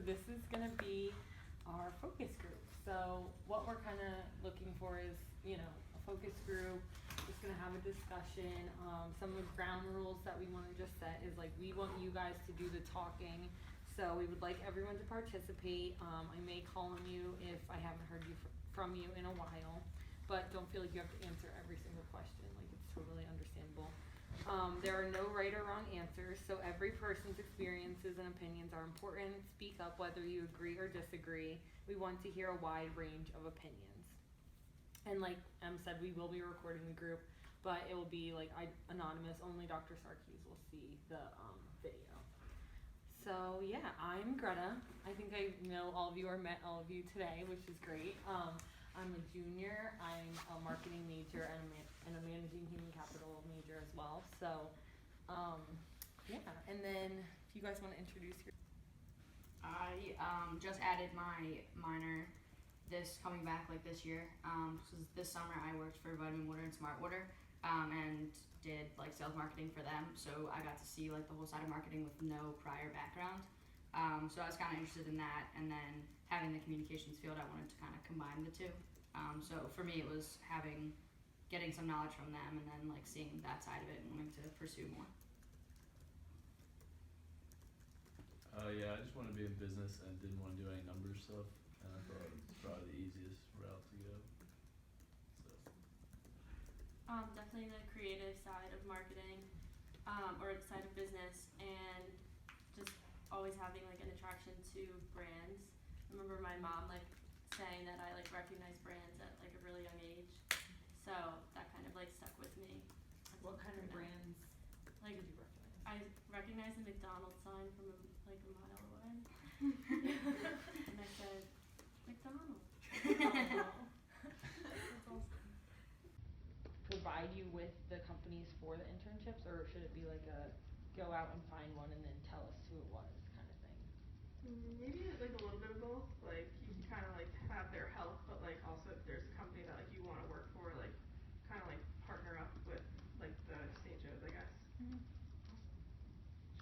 this is going to be our focus group. So what we're kind of looking for is, you know, a focus group, just going to have a discussion. Some of the ground rules that we want to just set is like, we want you guys to do the talking. So we would like everyone to participate. I may call on you if I haven't heard from you in a while, but don't feel like you have to answer every single question. Like, it's totally understandable. There are no right or wrong answers, so every person's experiences and opinions are important. Speak up whether you agree or disagree. We want to hear a wide range of opinions. And like Em said, we will be recording the group, but it will be like anonymous. Only Dr. Sarkees will see the video. So yeah, I'm Greta. I think I know all of you or met all of you today, which is great. I'm a junior. I'm a marketing major and a managing human capital major as well. So yeah, and then if you guys want to introduce your. I just added my minor coming back like this year. So this summer I worked for Vitamin Water and Smart Water and did like sales marketing for them. So I got to see like the whole side of marketing with no prior background. So I was kind of interested in that, and then having the communications field, I wanted to kind of combine the two. So for me, it was getting some knowledge from them, and then like seeing that side of it and wanting to pursue more. Yeah, I just wanted to be in business and didn't want to do any numbers stuff, and I thought it was probably the easiest route to go. So. Definitely the creative side of marketing, or the side of business, and just always having like an attraction to brands. I remember my mom like saying that I like recognize brands at like a really young age, so that kind of like stuck with me. What kind of brands like did you recognize? I recognized the McDonald's sign from like a mile away, and I said, McDonald's. Oh. That's awesome. Provide you with the companies for the internships, or should it be like a go out and find one and then tell us who it was kind of thing? Maybe like a little bit of both. Like you can kind of like have their help, but like also if there's a company that like you want to work for, like kind of like partner up with like the St. Joe's, I guess. Mm-hmm.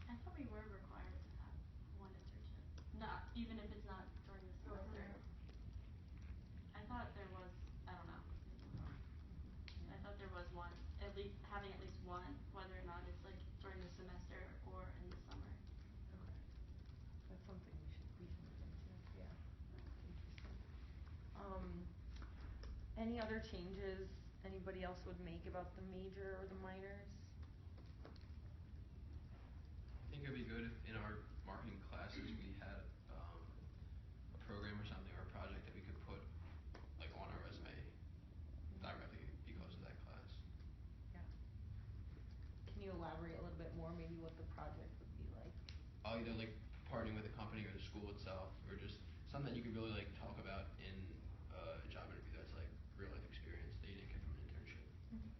I thought we were required to have one internship. Not even if it's not during the semester. I thought there was. I don't know. I thought there was one. At least having at least one, whether or not it's like during the semester or in the summer. Okay. That's something we should look into. Yeah. Interesting. Any other changes anybody else would make about the major or the minors? I think it'd be good if in our marketing classes we had a program or something or a project that we could put like on our resume directly because of that class. Yeah. Can you elaborate a little bit more, maybe what the project would be like? Either like partnering with a company or the school itself, or just something that you could really like talk about in a job interview that's like real life experience that you didn't get from an internship. Mm-hmm.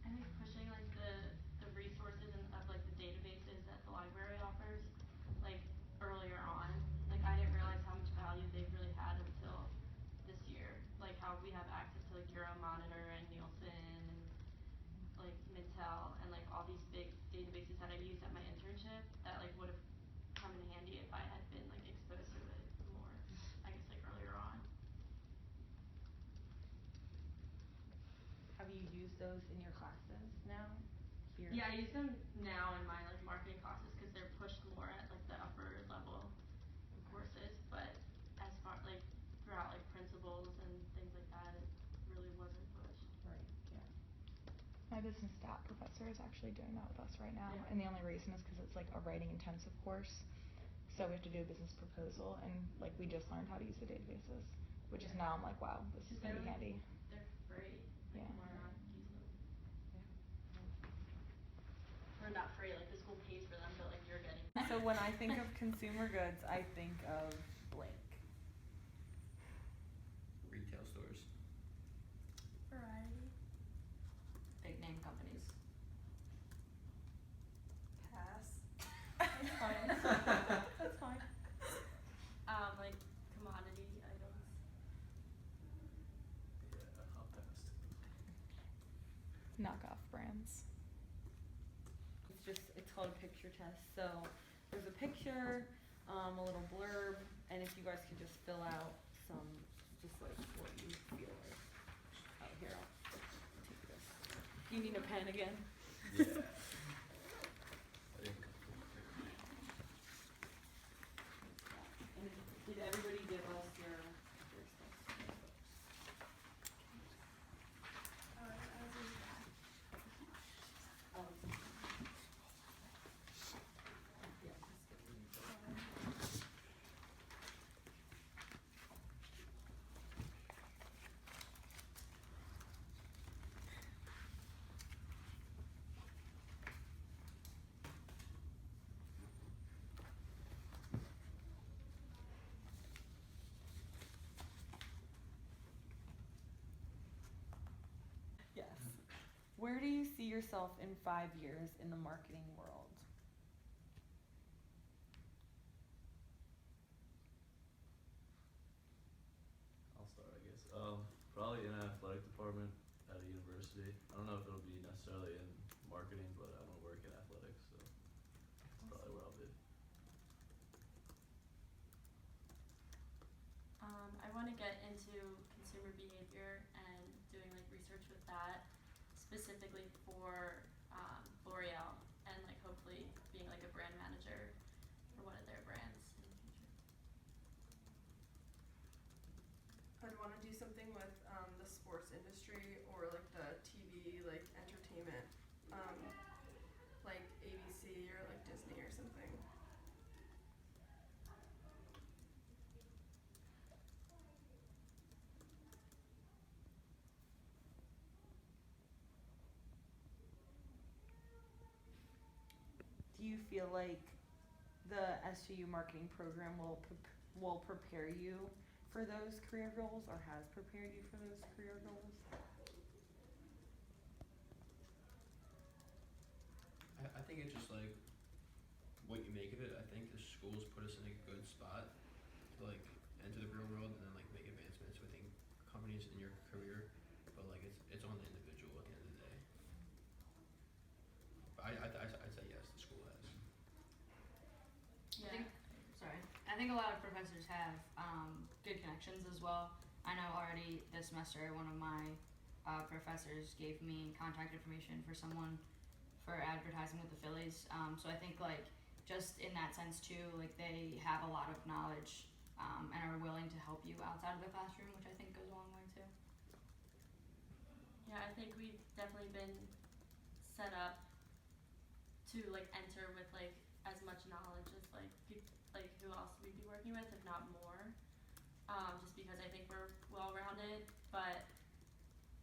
I think pushing like the resources and of like the databases that the library offers, like earlier on. Like I didn't realize how much value they've really had until this year. Like how we have access to like Euromonitor and Nielsen and like Mintel and like all these big databases that I used at my internship that like would have come in handy if I had been like exposed to it more, I guess like earlier on. Have you used those in your classes now? Here? Yeah, I use them now in my like marketing classes because they're pushed more at like the upper level courses, but as far like throughout like principles and things like that, it really wasn't pushed. Right, yeah. My business stat professor is actually doing that with us right now, Yeah. and the only reason is because it's like a writing intensive course, so we have to do a business proposal, and like we just learned how to use the databases, which is now I'm like, wow, this is gonna be handy. They're free. Like, Yeah. why not use them? Yeah. Or not free, like the school pays for them, but like you're getting. So when I think of consumer goods, I think of blank. Retail stores. Variety. Big name companies. Pass. That's fine. That's fine. Like commodity items. Yeah, I'll pass. Knockoff brands. it's called a picture test. So there's a picture, a little blurb, and if you guys could just fill out some, just like what you feel like. Oh, here, I'll take this. Do you need a pen again? Yeah. I think And did everybody give us your stuff? Oh, yeah, just give me. Yes. Where do you see yourself in 5 years in the marketing world? I'll start, I guess. Probably in an athletic department at a university. I don't know if it'll be necessarily in marketing, but I want to work in athletics, so that's probably where I'll be. I want to get into consumer behavior and doing like research with that, specifically for L'Oreal, and like hopefully being like a brand manager for one of their brands in the future. I'd want to do something with the sports industry or like the TV, like entertainment, like ABC or like Disney or something. Do you feel like the SGU marketing program will prepare you for those career goals, or has prepared you for those career goals? I think it's just like what you make of it. I think the schools put us in a good spot to like enter the real world and then like make advancements within companies in your career. But like it's on the individual at the end of the day. But I'd say yes, the school has. Yeah. I think a lot of professors have good connections as well. I know already this semester one of my professors gave me contact information for someone for advertising with the Phillies. So I think like just in that sense too, like they have a lot of knowledge and are willing to help you outside of the classroom, which I think goes a long way too. Yeah, I think we've definitely been set up to like enter with like as much knowledge as like like who else we'd be working with, if not more. Just because I think we're well rounded, but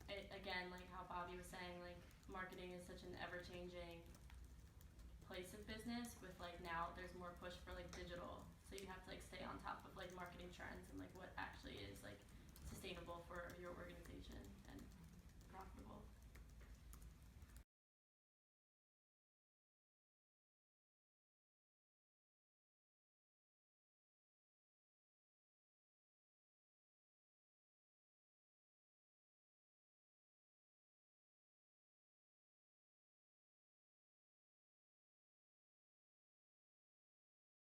again, like how Bobby was saying, like marketing is such an ever changing place of business with like now there's more push for like digital. So you have to like stay on top of like marketing trends and like what actually is like sustainable for your organization.